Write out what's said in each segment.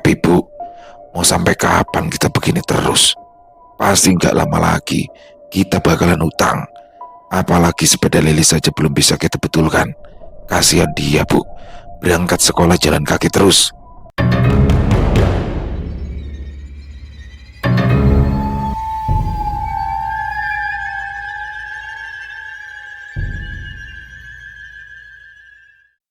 Tapi Bu, mau sampai kapan kita begini terus? Pasti nggak lama lagi kita bakalan utang. Apalagi sepeda Lilis saja belum bisa kita betulkan. Kasihan dia Bu, berangkat sekolah jalan kaki terus.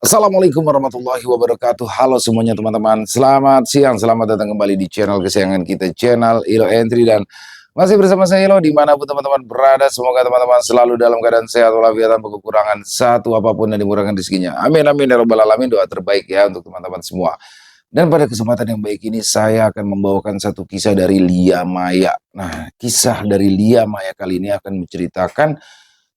Assalamualaikum warahmatullahi wabarakatuh. Halo semuanya teman-teman, selamat siang, selamat datang kembali di channel kesayangan kita, channel Ilo Entry. Dan masih bersama saya Ilo, dimanapun teman-teman berada. Semoga teman-teman selalu dalam keadaan sehat walafiat, tanpa kekurangan satu apapun, dan dimurahkan rezekinya. Amin amin ya rabbal alamin. Doa terbaik ya untuk teman-teman semua. Dan pada kesempatan yang baik ini saya akan membawakan satu kisah dari Lia Maya. Nah, kisah dari Lia Maya kali ini akan menceritakan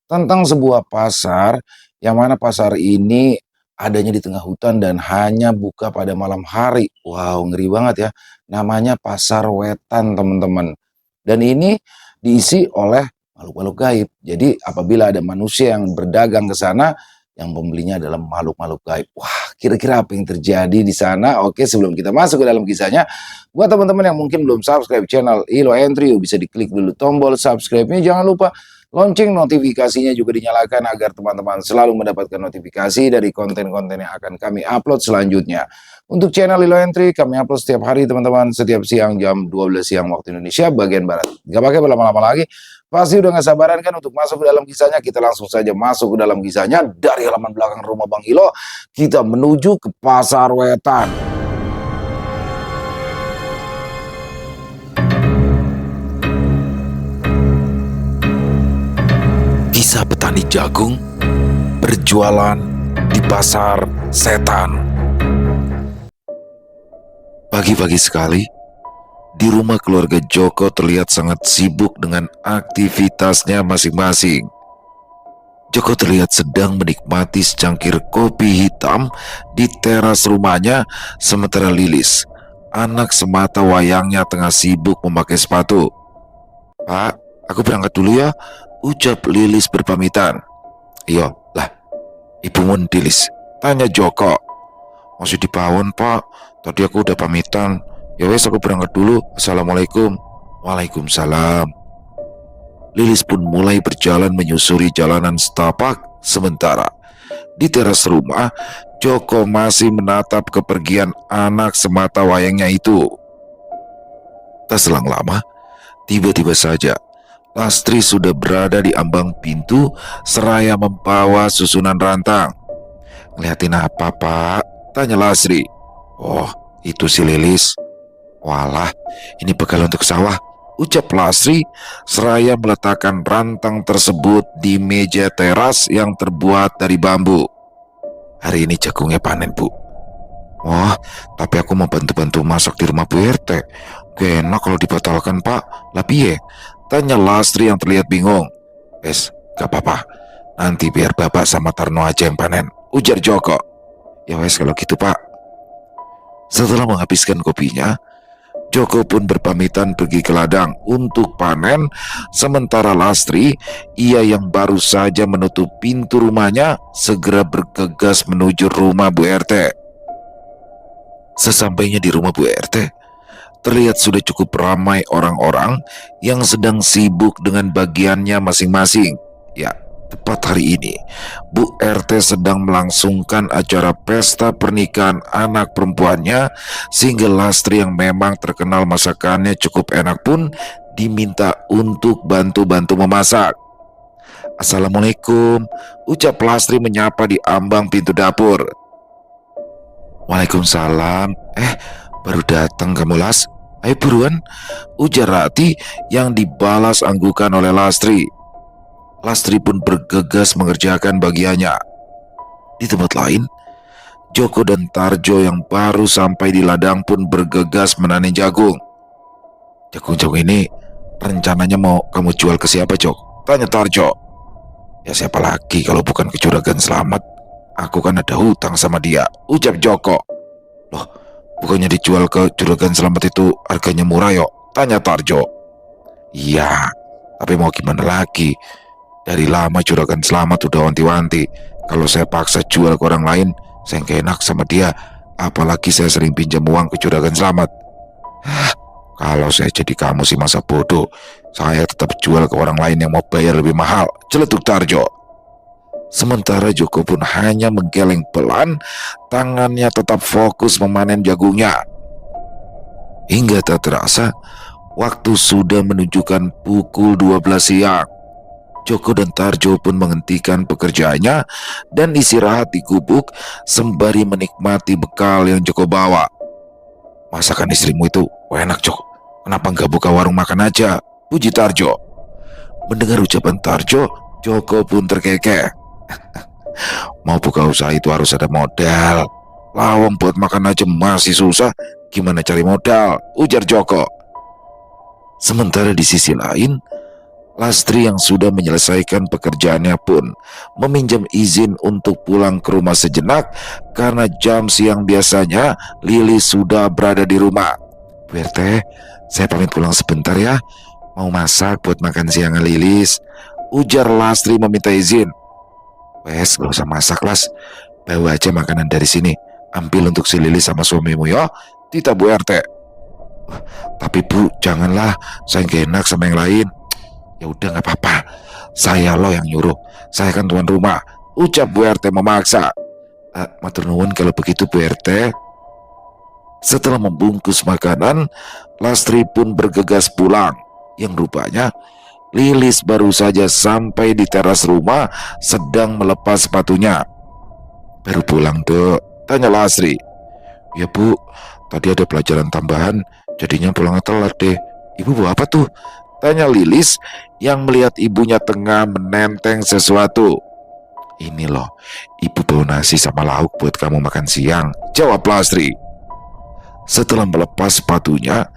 tentang sebuah pasar, yang mana pasar ini adanya di tengah hutan dan hanya buka pada malam hari. Wow, ngeri banget ya. Namanya Pasar Wetan, teman-teman. Dan ini diisi oleh makhluk-makhluk gaib. Jadi apabila ada manusia yang berdagang ke sana, yang pembelinya adalah makhluk-makhluk gaib. Wah, kira-kira apa yang terjadi di sana? Oke, sebelum kita masuk ke dalam kisahnya, buat teman-teman yang mungkin belum subscribe channel Ilo Entry, bisa diklik dulu tombol subscribe-nya. Jangan lupa lonceng notifikasinya juga dinyalakan agar teman-teman selalu mendapatkan notifikasi dari konten-konten yang akan kami upload selanjutnya. Untuk channel Ilo Entry kami upload setiap hari teman-teman, setiap siang jam 12 siang waktu Indonesia bagian Barat. Gak pakai berlama-lama lagi, pasti udah gak sabaran kan untuk masuk ke dalam kisahnya. Kita langsung saja masuk ke dalam kisahnya. Dari halaman belakang rumah Bang Ilo, kita menuju ke Pasar Wetan. Kisah petani jagung berjualan di pasar setan. Pagi-pagi sekali, di rumah keluarga Joko terlihat sangat sibuk dengan aktivitasnya masing-masing. Joko terlihat sedang menikmati secangkir kopi hitam di teras rumahnya, sementara Lilis, anak semata wayangnya, tengah sibuk memakai sepatu. "Pak, aku berangkat dulu ya," ucap Lilis berpamitan. "Iya lah, ibumu Lilis?" tanya Joko. "Masih di pawon Pak, tadi aku udah pamitan. Ya wes, aku berangkat dulu. Assalamualaikum." "Waalaikumsalam." Lilis pun mulai berjalan menyusuri jalanan setapak. Sementara di teras rumah, Joko masih menatap kepergian anak semata wayangnya itu. Tak selang lama, tiba-tiba saja Lastri sudah berada di ambang pintu seraya membawa susunan rantang. "Ngeliatin apa Pak?" tanya Lastri. "Oh, itu si Lilis." "Walah, ini bekal untuk sawah," ucap Lastri seraya meletakkan rantang tersebut di meja teras yang terbuat dari bambu. "Hari ini jagungnya panen Bu." "Wah, tapi aku mau bantu-bantu masak di rumah Bu RT. Gak enak kalau dibatalkan Pak. Lah piye?" tanya Lastri yang terlihat bingung. "Wes, gak apa-apa. Nanti biar Bapak sama Tarno aja yang panen," ujar Joko. "Ya wes kalau gitu Pak." Setelah menghabiskan kopinya, Joko pun berpamitan pergi ke ladang untuk panen. Sementara Lastri, ia yang baru saja menutup pintu rumahnya, segera bergegas menuju rumah Bu RT. Sesampainya di rumah Bu RT, terlihat sudah cukup ramai orang-orang yang sedang sibuk dengan bagiannya masing-masing. Ya, tepat hari ini, Bu RT sedang melangsungkan acara pesta pernikahan anak perempuannya, sehingga Lastri yang memang terkenal masakannya cukup enak pun diminta untuk bantu-bantu memasak. "Assalamualaikum," ucap Lastri menyapa di ambang pintu dapur. "Waalaikumsalam. Baru datang kamu Las? Ayo buruan," ujar Rati yang dibalas anggukan oleh Lastri. Lastri pun bergegas mengerjakan bagiannya. Di tempat lain, Joko dan Tarjo yang baru sampai di ladang pun bergegas menanam jagung. "Jagung-jagung ini rencananya mau kamu jual ke siapa Jok?" tanya Tarjo. "Ya siapa lagi kalau bukan ke Juragan Slamet. Aku kan ada hutang sama dia," ucap Joko. "Loh, bukannya dijual ke Juragan Slamet itu harganya murah yo?" tanya Tarjo. "Iya, tapi mau gimana lagi? Dari lama Juragan Slamet udah wanti-wanti kalau saya paksa jual ke orang lain, saya gak enak sama dia. Apalagi saya sering pinjam uang ke Juragan Slamet. Kalau saya jadi kamu sih masa bodoh. Saya tetap jual ke orang lain yang mau bayar lebih mahal, celetuk Tarjo. Sementara Joko pun hanya menggeleng pelan, tangannya tetap fokus memanen jagungnya. Hingga tak terasa, waktu sudah menunjukkan pukul 12 siang. Joko dan Tarjo pun menghentikan pekerjaannya dan istirahat di gubuk sembari menikmati bekal yang Joko bawa. Masakan istrimu itu enak, Jok. Kenapa nggak buka warung makan aja? Puji Tarjo. Mendengar ucapan Tarjo, Joko pun terkekeh. Mau buka usaha itu harus ada modal. Lawang buat makan aja masih susah, gimana cari modal? Ujar Joko. Sementara di sisi lain, Lastri yang sudah menyelesaikan pekerjaannya pun meminjam izin untuk pulang ke rumah sejenak karena jam siang biasanya Lilis sudah berada di rumah. Bu RT, saya pamit pulang sebentar ya. Mau masak buat makan siang Lilis, ujar Lastri meminta izin. Wes, gak usah masak, Las. Bawa aja makanan dari sini. Ambil untuk si Lilis sama suamimu ya, titah Bu RT. Tapi Bu, janganlah, saya gak enak sama yang lain. Ya udah gak apa-apa, saya loh yang nyuruh, saya kan tuan rumah, ucap Bu RT memaksa. Matur nuwun kalau begitu Bu RT. Setelah membungkus makanan, Lastri pun bergegas pulang. Yang rupanya Lilis baru saja sampai di teras rumah sedang melepas sepatunya. Baru pulang Dok, tanya Lastri. Ya Bu, tadi ada pelajaran tambahan, jadinya pulangnya telat deh. Ibu bawa apa tuh? Tanya Lilis yang melihat ibunya tengah menenteng sesuatu. Ini loh, ibu bawa nasi sama lauk buat kamu makan siang, jawab Lastri. Setelah melepas sepatunya,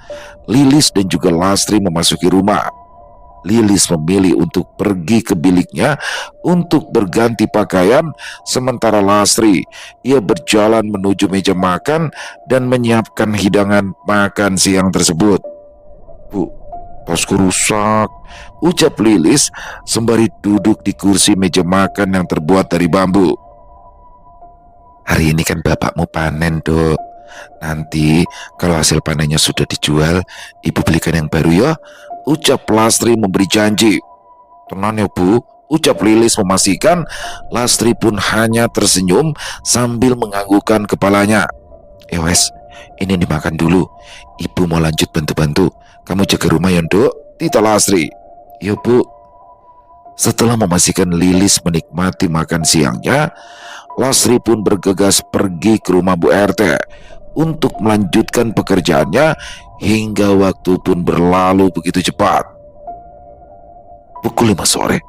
Lilis dan juga Lastri memasuki rumah. Lilis memilih untuk pergi ke biliknya untuk berganti pakaian, sementara Lastri ia berjalan menuju meja makan dan menyiapkan hidangan makan siang tersebut. Bu, tasku rusak, ucap Lilis sembari duduk di kursi meja makan yang terbuat dari bambu. Hari ini kan bapakmu panen, Dok. Nanti kalau hasil panennya sudah dijual, ibu belikan yang baru ya, ucap Lastri memberi janji. Tenang ya Bu, ucap Lilis memastikan. Lastri pun hanya tersenyum sambil menganggukkan kepalanya. Wes, ini dimakan dulu, ibu mau lanjut bantu-bantu. Kamu jaga rumah ya Dok, titah Lastri. Ya Bu. Setelah memastikan Lilis menikmati makan siangnya, Lastri pun bergegas pergi ke rumah Bu RT untuk melanjutkan pekerjaannya hingga waktu pun berlalu begitu cepat. Pukul 5 sore,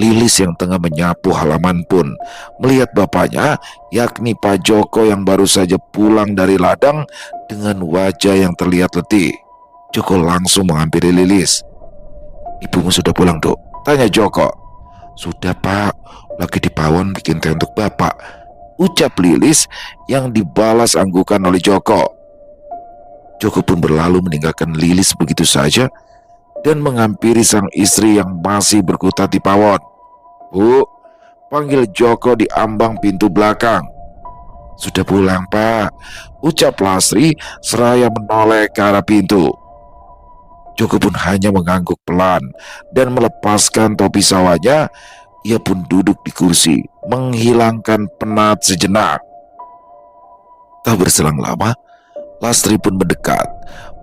Lilis yang tengah menyapu halaman pun melihat bapaknya, yakni Pak Joko yang baru saja pulang dari ladang dengan wajah yang terlihat letih. Joko langsung menghampiri Lilis. Ibumu sudah pulang, Dok? Tanya Joko. Sudah Pak, lagi di pawon bikin teh untuk bapak, ucap Lilis yang dibalas anggukan oleh Joko. Joko pun berlalu meninggalkan Lilis begitu saja dan menghampiri sang istri yang masih berkutat di pawon. Bu, panggil Joko di ambang pintu belakang. Sudah pulang Pak, ucap Lastri seraya menoleh ke arah pintu. Joko pun hanya mengangguk pelan dan melepaskan topi sawahnya. Ia pun duduk di kursi, menghilangkan penat sejenak. Tak berselang lama, Lastri pun mendekat,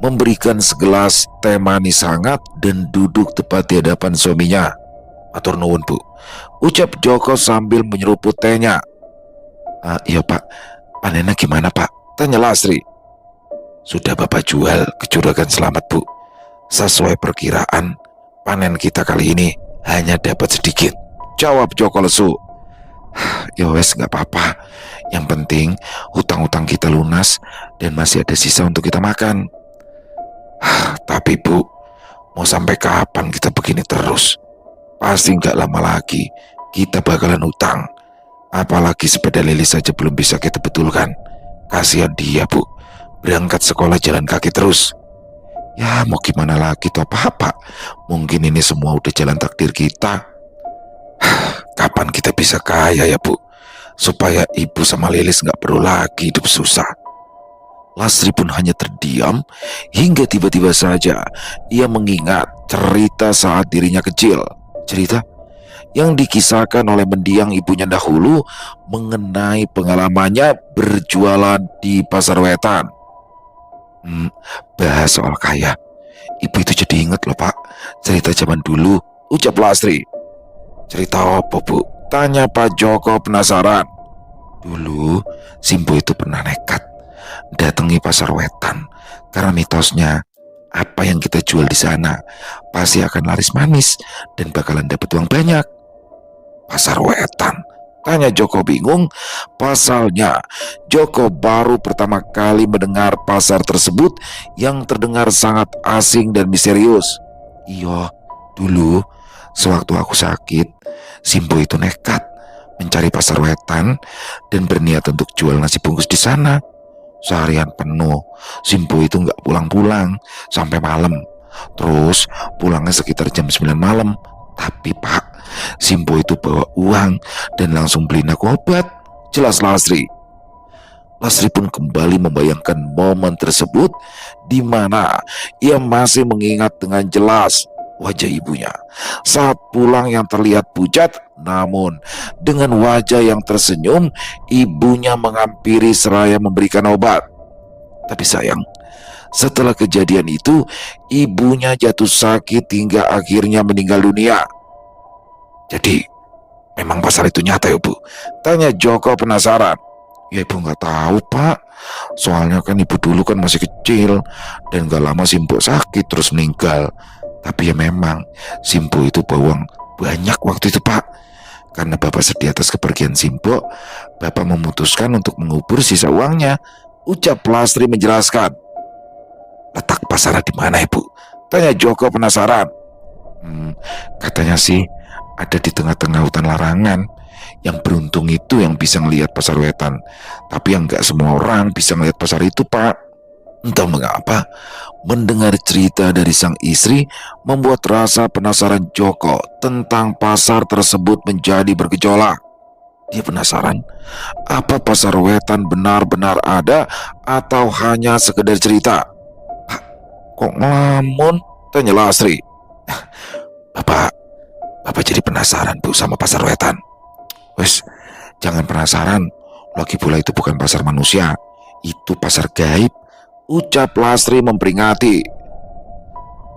memberikan segelas teh manis hangat dan duduk tepat di hadapan suaminya. Matur nuwun Bu, ucap Joko sambil menyeruput tehnya. Iya Pak, panennya gimana Pak? Tanya Lastri. Sudah Bapak jual ke Juragan Slamet Bu. Sesuai perkiraan, panen kita kali ini hanya dapat sedikit, jawab Joko lesu. Ya wes gak apa-apa, yang penting hutang-hutang kita lunas dan masih ada sisa untuk kita makan. Tapi Bu, mau sampai kapan kita begini terus? Pasti gak lama lagi kita bakalan hutang. Apalagi sepeda Lilis saja belum bisa kita betulkan. Kasihan dia Bu, berangkat sekolah jalan kaki terus. Ya mau gimana lagi tuh apa-apa, mungkin ini semua udah jalan takdir kita. Kapan kita bisa kaya ya Bu? supaya ibu sama Lilis nggak perlu lagi hidup susah. Lastri pun hanya terdiam hingga tiba-tiba saja ia mengingat cerita saat dirinya kecil. Cerita yang dikisahkan oleh mendiang ibunya dahulu mengenai pengalamannya berjualan di pasar wetan. Bahas soal kaya, ibu itu jadi inget loh pak, cerita zaman dulu, ucap Lastri. Cerita apa bu? Tanya Pak Joko penasaran. Dulu Simbo itu pernah nekat datangi pasar wetan karena mitosnya apa yang kita jual di sana pasti akan laris manis dan bakalan dapat uang banyak. Pasar wetan? Tanya Joko bingung. Pasalnya Joko baru pertama kali mendengar pasar tersebut yang terdengar sangat asing dan misterius. Iya, dulu sewaktu aku sakit, Simbo itu nekat mencari pasar wetan dan berniat untuk jual nasi bungkus di sana. Seharian penuh, Simbo itu nggak pulang-pulang sampai malam. Terus pulangnya sekitar jam 9 malam. Tapi pak, Simbo itu bawa uang dan langsung beliin aku obat. Jelas Lastri. Lastri pun kembali membayangkan momen tersebut di mana ia masih mengingat dengan jelas wajah ibunya saat pulang yang terlihat pucat, namun dengan wajah yang tersenyum ibunya menghampiri seraya memberikan obat. Tapi sayang, setelah kejadian itu ibunya jatuh sakit hingga akhirnya meninggal dunia. Jadi memang pasar itu nyata ya bu? Tanya Joko penasaran. Ya ibu nggak tahu pak, soalnya kan ibu dulu kan masih kecil dan gak lama Simbo sakit terus meninggal. Tapi ya memang Simbo itu bawa uang banyak waktu itu pak. Karena bapak sedih atas kepergian Simbo, bapak memutuskan untuk mengubur sisa uangnya, ucap Lastri menjelaskan. Letak pasarnya di mana ibu? Tanya Joko penasaran. Katanya sih ada di tengah-tengah hutan larangan. Yang beruntung itu yang bisa ngelihat pasar wetan. Tapi yang gak semua orang bisa ngelihat pasar itu pak. Entah mengapa, mendengar cerita dari sang istri membuat rasa penasaran Joko tentang pasar tersebut menjadi bergejolak. Dia penasaran, apa pasar wetan benar-benar ada atau hanya sekedar cerita? Pak, kok ngelamun? Tanya Lastri. Bapak jadi penasaran bu sama pasar wetan. Wes, jangan penasaran. Lagi pula itu bukan pasar manusia, itu pasar gaib, ucap Lastri memperingati.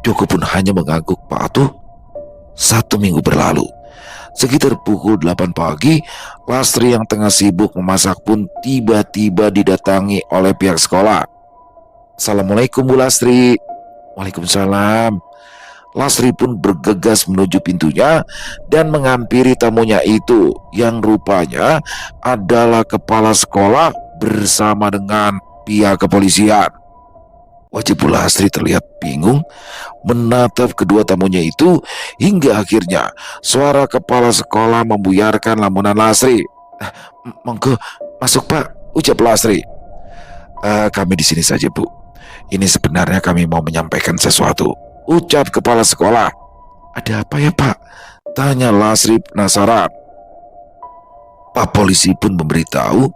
Joko pun hanya mengangguk patuh. 1 minggu berlalu. Sekitar pukul 8 pagi, Lastri yang tengah sibuk memasak pun tiba-tiba didatangi oleh pihak sekolah. Assalamualaikum Bu Lastri. Waalaikumsalam. Lastri pun bergegas menuju pintunya dan menghampiri tamunya itu yang rupanya adalah kepala sekolah bersama dengan pihak kepolisian. Wajah Bu Lastri terlihat bingung menatap kedua tamunya itu hingga akhirnya suara kepala sekolah membuyarkan lamunan Lastri. Monggo masuk pak, ucap Lastri. Kami di sini saja bu. Ini sebenarnya kami mau menyampaikan sesuatu, ucap kepala sekolah. Ada apa ya pak? Tanya Lastri penasaran. Pak polisi pun memberitahu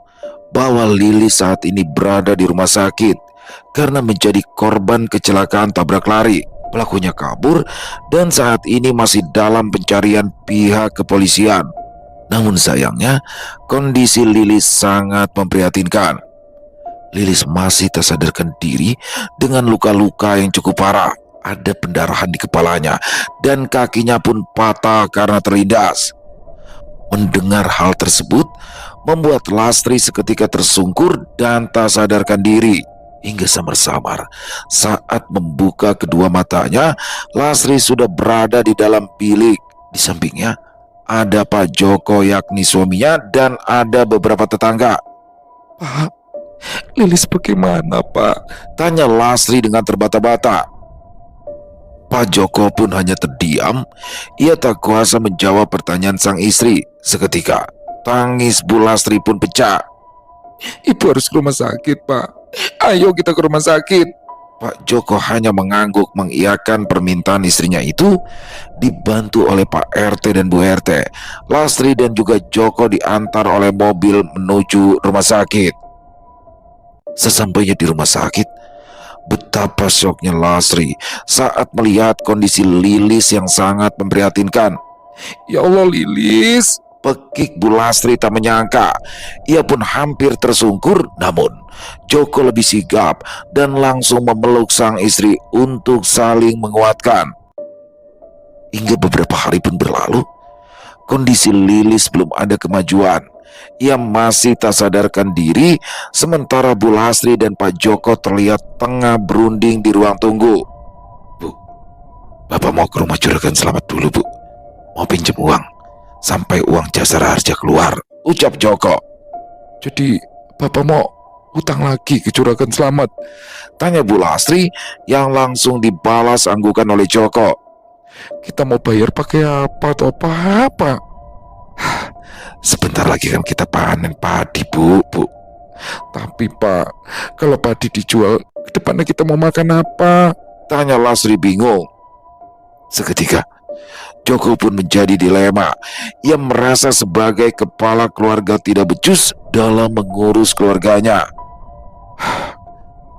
bahwa Lili saat ini berada di rumah sakit karena menjadi korban kecelakaan tabrak lari. Pelakunya kabur dan saat ini masih dalam pencarian pihak kepolisian. Namun sayangnya kondisi Lilis sangat memprihatinkan. Lilis masih tak sadarkan diri dengan luka-luka yang cukup parah. Ada pendarahan di kepalanya dan kakinya pun patah karena terlindas. Mendengar hal tersebut membuat Lastri seketika tersungkur dan tak sadarkan diri. Hingga samar-samar saat membuka kedua matanya, Lastri sudah berada di dalam bilik. Di sampingnya ada Pak Joko yakni suaminya dan ada beberapa tetangga. Pak, Lilis bagaimana pak? Tanya Lastri dengan terbata-bata. Pak Joko pun hanya terdiam. Ia tak kuasa menjawab pertanyaan sang istri. Seketika tangis Bu Lastri pun pecah. Ibu harus ke rumah sakit pak. Ayo kita ke rumah sakit. Pak Joko hanya mengangguk mengiyakan permintaan istrinya itu. Dibantu oleh Pak RT dan Bu RT, Lastri dan juga Joko diantar oleh mobil menuju rumah sakit. Sesampainya di rumah sakit, betapa syoknya Lastri saat melihat kondisi Lilis yang sangat memprihatinkan. Ya Allah Lilis, pekik Bu Lastri tak menyangka. Ia pun hampir tersungkur, namun Joko lebih sigap dan langsung memeluk sang istri untuk saling menguatkan. Hingga beberapa hari pun berlalu, kondisi Lilis belum ada kemajuan. Ia masih tak sadarkan diri, sementara Bu Lastri dan Pak Joko terlihat tengah berunding di ruang tunggu. Bu, Bapak mau ke rumah juragan Selamat dulu, Bu. Mau pinjam uang sampai uang jasa harja keluar, ucap Joko. Jadi Bapak mau utang lagi ke juragan Selamat? Tanya Bu Lastri yang langsung dibalas anggukan oleh Joko. Kita mau bayar pakai apa atau apa? Sebentar lagi kan kita panen padi, Bu. Tapi Pak, kalau padi dijual, ke depannya kita mau makan apa? Tanya Lastri bingung. Seketika, Joko pun menjadi dilema. Ia merasa sebagai kepala keluarga tidak becus dalam mengurus keluarganya.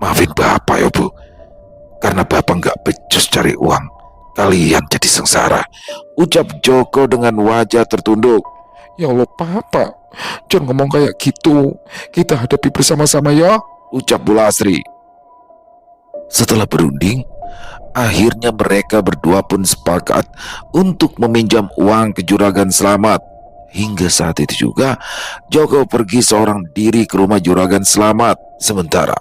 Maafin Bapak ya Bu, karena Bapak nggak becus cari uang. Kalian jadi sengsara, ucap Joko dengan wajah tertunduk. Ya Allah Papa, jangan ngomong kayak gitu. Kita hadapi bersama-sama ya, ucap Bu Lastri. Setelah berunding, akhirnya mereka berdua pun sepakat untuk meminjam uang ke juragan Selamat. Hingga saat itu juga, Joko pergi seorang diri ke rumah juragan Selamat. Sementara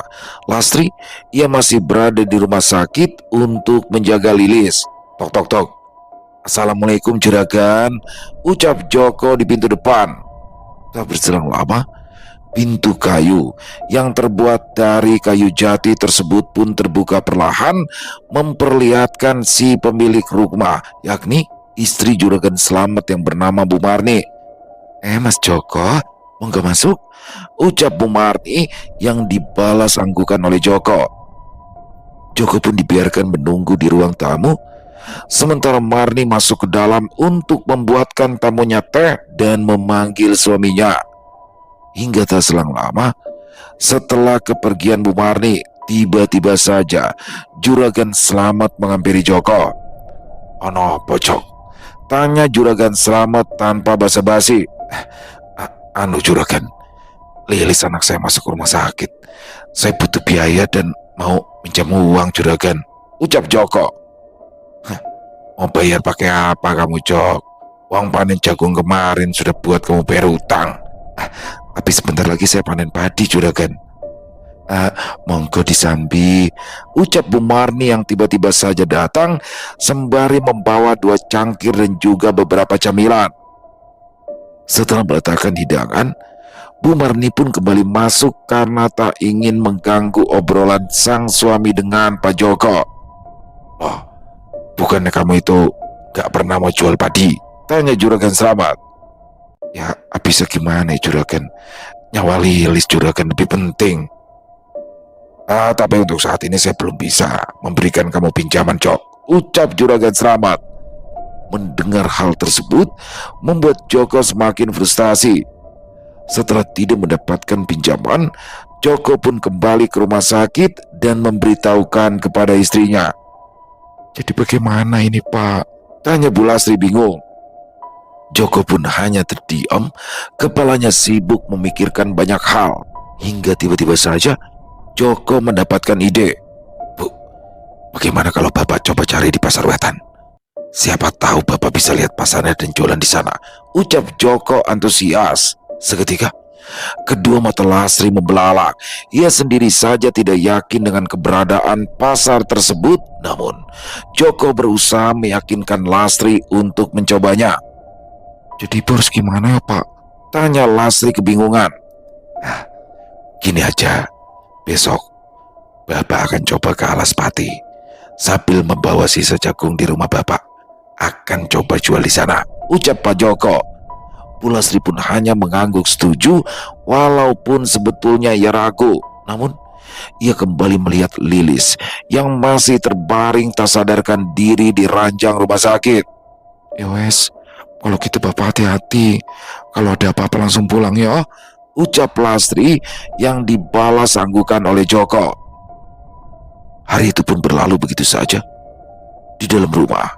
Lastri, ia masih berada di rumah sakit untuk menjaga Lilis. Tok tok tok. Assalamualaikum juragan, ucap Joko di pintu depan. Tak berselang lama, pintu kayu yang terbuat dari kayu jati tersebut pun terbuka perlahan, memperlihatkan si pemilik rumah, yakni istri juragan Selamat yang bernama Bu Marni. Mas Joko, monggo masuk, ucap Bu Marni yang dibalas anggukan oleh Joko. Joko pun dibiarkan menunggu di ruang tamu, sementara Marni masuk ke dalam untuk membuatkan tamunya teh dan memanggil suaminya. Hingga tak selang lama, setelah kepergian Bu Marni, tiba-tiba saja juragan Selamat menghampiri Joko. Ono pocok, tanya juragan Selamat tanpa basa-basi. Anu juragan, Lilis anak saya masuk rumah sakit. Saya butuh biaya dan mau minjam uang juragan, ucap Joko. Mau bayar pakai apa kamu Jok? Uang panen jagung kemarin sudah buat kamu bayar utang. Tapi sebentar lagi saya panen padi juragan. Monggo disambi, ucap Bu Marni yang tiba-tiba saja datang sembari membawa 2 cangkir dan juga beberapa camilan. Setelah meletakkan hidangan, Bu Marni pun kembali masuk karena tak ingin mengganggu obrolan sang suami dengan Pak Joko. Oh, bukannya kamu itu gak pernah mau jual padi? Tanya juragan Selamat. Ya, bisa gimana ya juragan? Nyawa Lilis juragan lebih penting. Tapi untuk saat ini saya belum bisa memberikan kamu pinjaman, Jok, ucap juragan Selamat. Mendengar hal tersebut membuat Joko semakin frustasi. Setelah tidak mendapatkan pinjaman, Joko pun kembali ke rumah sakit dan memberitahukan kepada istrinya. Jadi bagaimana ini Pak? Tanya Bu Lastri bingung. Joko pun hanya terdiam, kepalanya sibuk memikirkan banyak hal. Hingga tiba-tiba saja Joko mendapatkan ide. Bu, bagaimana kalau Bapak coba cari di Pasar Wetan? Siapa tahu Bapak bisa lihat pasarnya dan jualan di sana, ucap Joko antusias. Seketika, kedua mata Lastri membelalak. Ia sendiri saja tidak yakin dengan keberadaan pasar tersebut. Namun, Joko berusaha meyakinkan Lastri untuk mencobanya. Jadi harus gimana ya Pak? Tanya Lastri kebingungan. Gini aja, besok Bapak akan coba ke Alas Pati sambil membawa sisa jagung di rumah Bapak. Akan coba jual di sana, ucap Pak Joko. Bu Lastri pun hanya mengangguk setuju, walaupun sebetulnya ia ragu. Namun Ia kembali melihat Lilis yang masih terbaring tak sadarkan diri di ranjang rumah sakit. "Ya wes, kalau gitu Bapak hati-hati. Kalau ada apa-apa langsung pulang ya," ucap Lastri yang dibalas anggukan oleh Joko. Hari itu pun berlalu begitu saja. Di dalam rumah,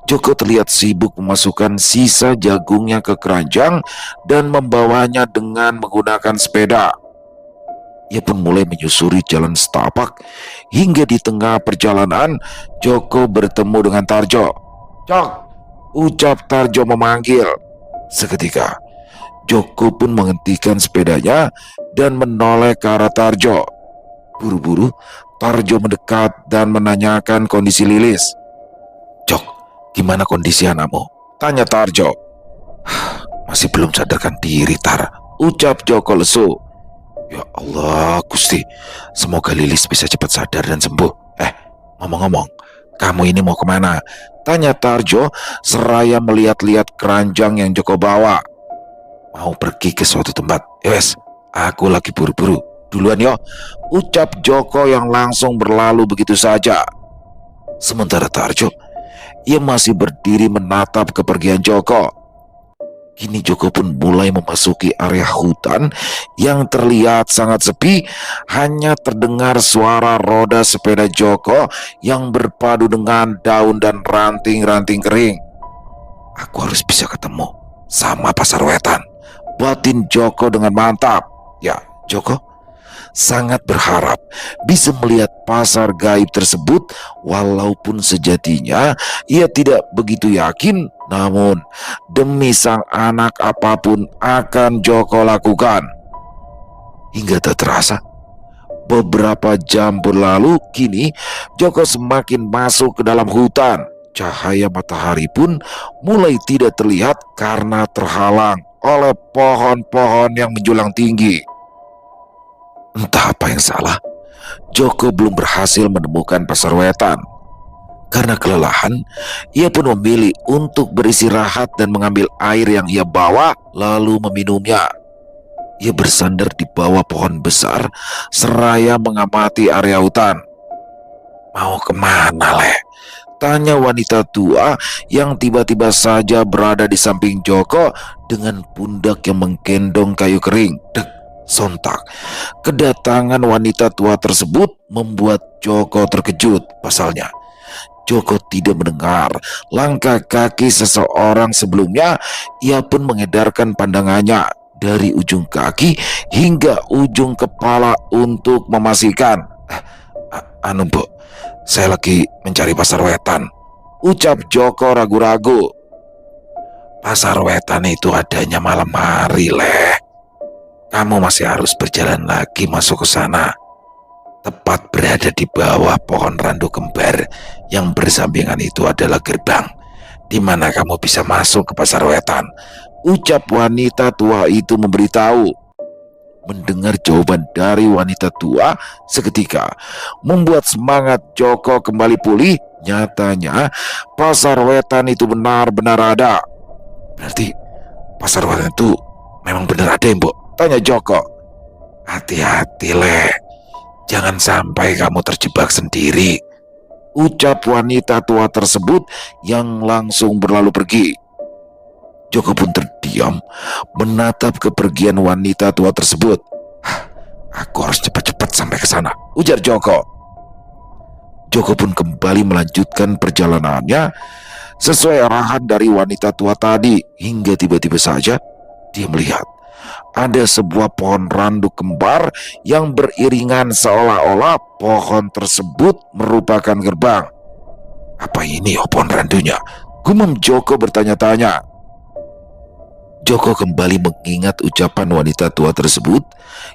Joko terlihat sibuk memasukkan sisa jagungnya ke keranjang dan membawanya dengan menggunakan sepeda. Ia pun mulai menyusuri jalan setapak hingga di tengah perjalanan Joko bertemu dengan Tarjo. "Jok," ucap Tarjo memanggil. Seketika, Joko pun menghentikan sepedanya dan menoleh ke arah Tarjo. Buru-buru, Tarjo mendekat dan menanyakan kondisi Lilis. "Jok, gimana kondisi anakmu?" tanya Tarjo. "Masih belum sadarkan diri, Tar," ucap Joko lesu. "Ya Allah, Gusti, semoga Lilis bisa cepat sadar dan sembuh. Ngomong-ngomong, kamu ini mau kemana?" tanya Tarjo seraya melihat-lihat keranjang yang Joko bawa. "Mau pergi ke suatu tempat. Wes, aku lagi buru-buru. Duluan yo," ucap Joko yang langsung berlalu begitu saja. Sementara Tarjo, ia masih berdiri menatap kepergian Joko. Kini Joko pun mulai memasuki area hutan yang terlihat sangat sepi. Hanya terdengar suara roda sepeda Joko yang berpadu dengan daun dan ranting-ranting kering. "Aku harus bisa ketemu sama Pasar Wetan," batin Joko dengan mantap. Ya, Joko sangat berharap bisa melihat pasar gaib tersebut, walaupun sejatinya ia tidak begitu yakin. Namun demi sang anak apapun akan Joko lakukan. Hingga tak terasa, beberapa jam berlalu. Kini Joko semakin masuk ke dalam hutan. Cahaya matahari pun mulai tidak terlihat karena terhalang oleh pohon-pohon yang menjulang tinggi. Entah apa yang salah, Joko belum berhasil menemukan Pasar Wetan. Karena kelelahan, ia pun memilih untuk beristirahat dan mengambil air yang ia bawa lalu meminumnya. Ia bersandar di bawah pohon besar seraya mengamati area hutan. "Mau kemana, Le?" tanya wanita tua yang tiba-tiba saja berada di samping Joko dengan pundak yang menggendong kayu kering. Sontak, kedatangan wanita tua tersebut membuat Joko terkejut. Pasalnya, Joko tidak mendengar langkah kaki seseorang sebelumnya. Ia pun mengedarkan pandangannya dari ujung kaki hingga ujung kepala untuk memastikan. "Anu, Bu, saya lagi mencari Pasar Wetan," ucap Joko ragu-ragu. "Pasar Wetan itu adanya malam hari, Le. Kamu masih harus berjalan lagi masuk ke sana. Tepat berada di bawah pohon randu kembar yang bersampingan itu adalah gerbang di mana kamu bisa masuk ke Pasar Wetan," ucap wanita tua itu memberitahu. Mendengar jawaban dari wanita tua seketika membuat semangat Joko kembali pulih. Nyatanya Pasar Wetan itu benar-benar ada. "Berarti Pasar Wetan itu memang benar ada, Mbok?" tanya Joko. "Hati-hati, Le. Jangan sampai kamu terjebak sendiri," ucap wanita tua tersebut yang langsung berlalu pergi. Joko pun terdiam menatap kepergian wanita tua tersebut. "Aku harus cepat-cepat sampai ke sana," ujar Joko. Joko pun kembali melanjutkan perjalanannya sesuai arahan dari wanita tua tadi, hingga tiba-tiba saja dia melihat ada sebuah pohon randu kembar yang beriringan, seolah-olah pohon tersebut merupakan gerbang. "Apa ini pohon randunya?" gumam Joko bertanya-tanya. Joko kembali mengingat ucapan wanita tua tersebut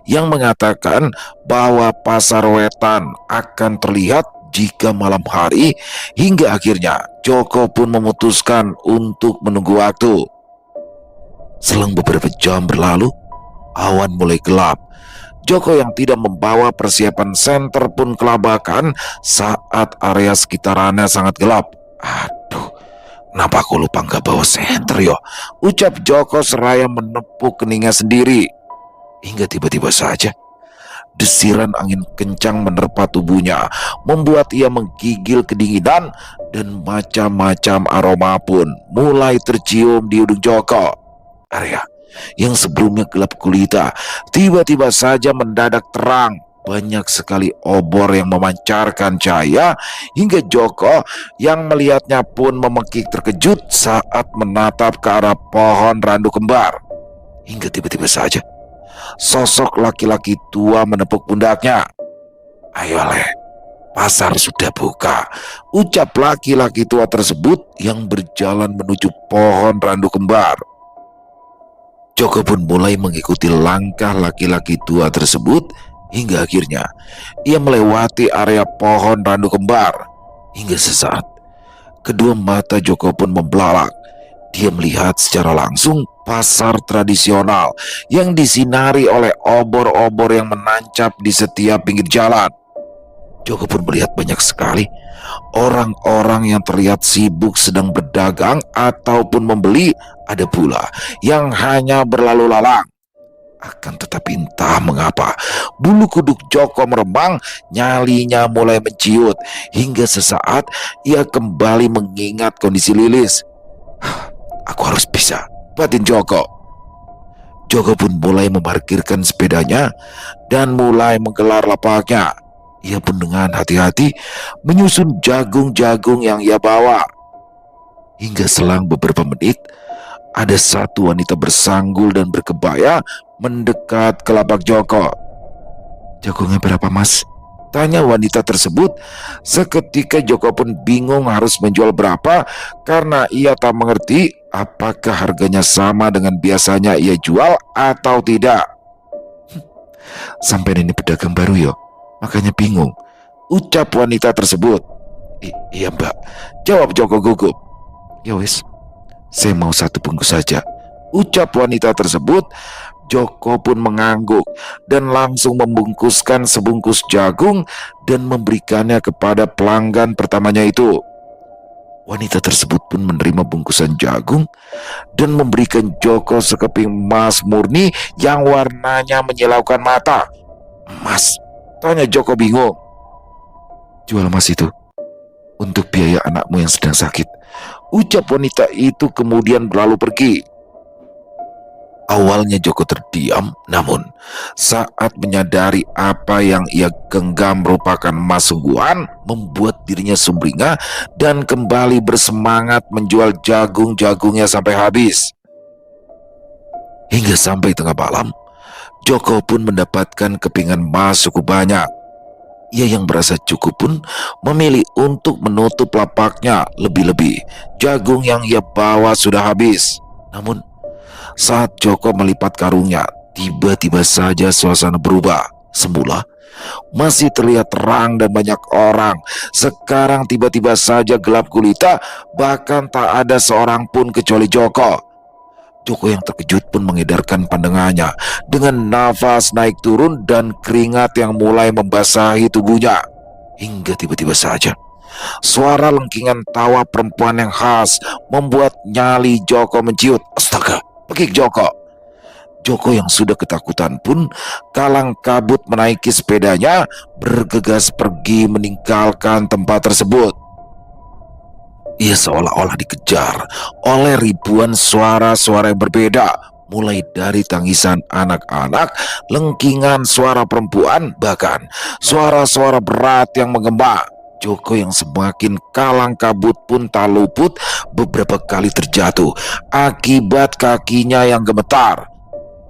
yang mengatakan bahwa Pasar Wetan akan terlihat jika malam hari. Hingga akhirnya Joko pun memutuskan untuk menunggu waktu. Selang beberapa jam berlalu, awan mulai gelap. Joko yang tidak membawa persiapan senter pun kelabakan saat area sekitarannya sangat gelap. "Aduh, kenapa aku lupa nggak bawa senter yo?" ucap Joko seraya menepuk keningnya sendiri. Hingga tiba-tiba saja Desiran angin kencang menerpa tubuhnya, membuat ia menggigil kedinginan dan macam-macam aroma pun mulai tercium di hidung Joko. Area yang sebelumnya gelap gulita tiba-tiba saja mendadak terang. Banyak sekali obor yang memancarkan cahaya hingga Joko yang melihatnya pun memekik terkejut saat menatap ke arah pohon randu kembar. Hingga tiba-tiba saja sosok laki-laki tua menepuk pundaknya. "Ayo Le, pasar sudah buka," ucap laki-laki tua tersebut yang berjalan menuju pohon randu kembar. Joko pun mulai mengikuti langkah laki-laki tua tersebut hingga akhirnya ia melewati area pohon randu kembar. Hingga sesaat kedua mata Joko pun membelalak. Dia melihat secara langsung pasar tradisional yang disinari oleh obor-obor yang menancap di setiap pinggir jalan. Joko pun melihat banyak sekali orang-orang yang terlihat sibuk sedang berdagang ataupun membeli. Ada pula yang hanya berlalu lalang. Akan tetapi entah mengapa bulu kuduk Joko meremang, nyalinya mulai menciut. Hingga sesaat ia kembali mengingat kondisi Lilis. "Aku harus bisa," batin Joko. Joko pun mulai memarkirkan sepedanya dan mulai menggelar lapaknya. Ia pun dengan hati-hati menyusun jagung-jagung yang ia bawa. Hingga selang beberapa menit, ada satu wanita bersanggul dan berkebaya mendekat ke lapak Joko. "Jagungnya berapa, Mas?" tanya wanita tersebut. Seketika Joko pun bingung harus menjual berapa karena ia tak mengerti apakah harganya sama dengan biasanya ia jual atau tidak. "Sampai ini pedagang baru yo, makanya bingung," ucap wanita tersebut. Iya Mbak," jawab Joko gugup. "Ya wis, saya mau satu bungkus saja," ucap wanita tersebut. Joko pun mengangguk dan langsung membungkuskan sebungkus jagung dan memberikannya kepada pelanggan pertamanya itu. Wanita tersebut pun menerima bungkusan jagung dan memberikan Joko sekeping emas murni yang warnanya menyilaukan mata. "Emas?" tanya Joko bingung. "Jual emas itu untuk biaya anakmu yang sedang sakit," ucap wanita itu kemudian berlalu pergi. Awalnya Joko terdiam, namun saat menyadari apa yang ia genggam merupakan emas sungguhan, membuat dirinya sumringah dan kembali bersemangat menjual jagung-jagungnya sampai habis. Hingga sampai tengah malam, Joko pun mendapatkan kepingan emas cukup banyak. Ia yang merasa cukup pun memilih untuk menutup lapaknya, lebih-lebih jagung yang ia bawa sudah habis. Namun saat Joko melipat karungnya, tiba-tiba saja suasana berubah. Semula masih terlihat terang dan banyak orang, sekarang tiba-tiba saja gelap gulita, bahkan tak ada seorang pun kecuali Joko. Joko yang terkejut pun mengedarkan pandangannya dengan nafas naik turun dan keringat yang mulai membasahi tubuhnya. Hingga tiba-tiba saja suara lengkingan tawa perempuan yang khas membuat nyali Joko menciut. Astaga, pekik Joko. Joko yang sudah ketakutan pun kalang kabut menaiki sepedanya, bergegas pergi meninggalkan tempat tersebut. Ia seolah-olah dikejar oleh ribuan suara-suara yang berbeda, mulai dari tangisan anak-anak, lengkingan suara perempuan, bahkan suara-suara berat yang menggema. Joko yang semakin kalang kabut pun tak luput beberapa kali terjatuh akibat kakinya yang gemetar.